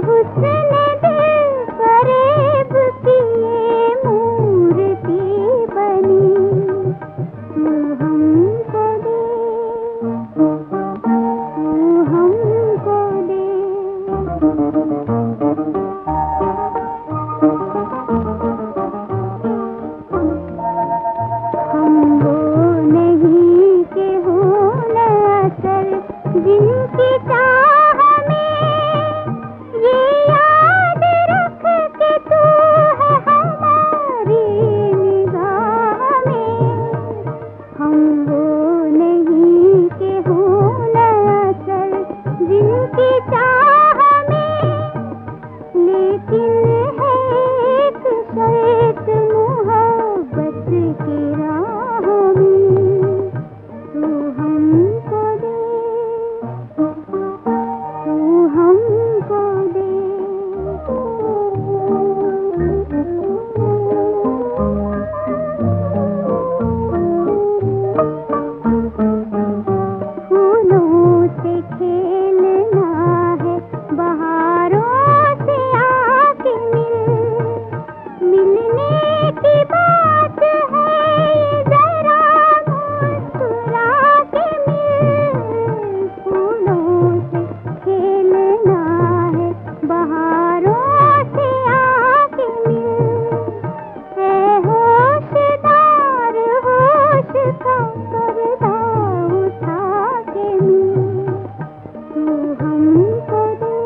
हुस्न दिल फरेब की ये मूर्ति बनी, तू हमको दे, तू हमको दे। हम वो नहीं कि हो न असर जिनकी चाह में, ये याद रख के तू है हमारी निगाह में। हम वो नहीं कि हो न असर जिनकी चाह में, लेकिन है एक शर्त मोहब्बत की राह में, तू हमको दे, तू हमको दे। फूलों से खेलना है, बहारों से आके मिलने की बात है, ये जरा मुस्कुरा के मिल। फूलों से खेलना है, बहारों से आके मिल। है होशदार होश का पर्दा उठा के मिल, तू हमको दे।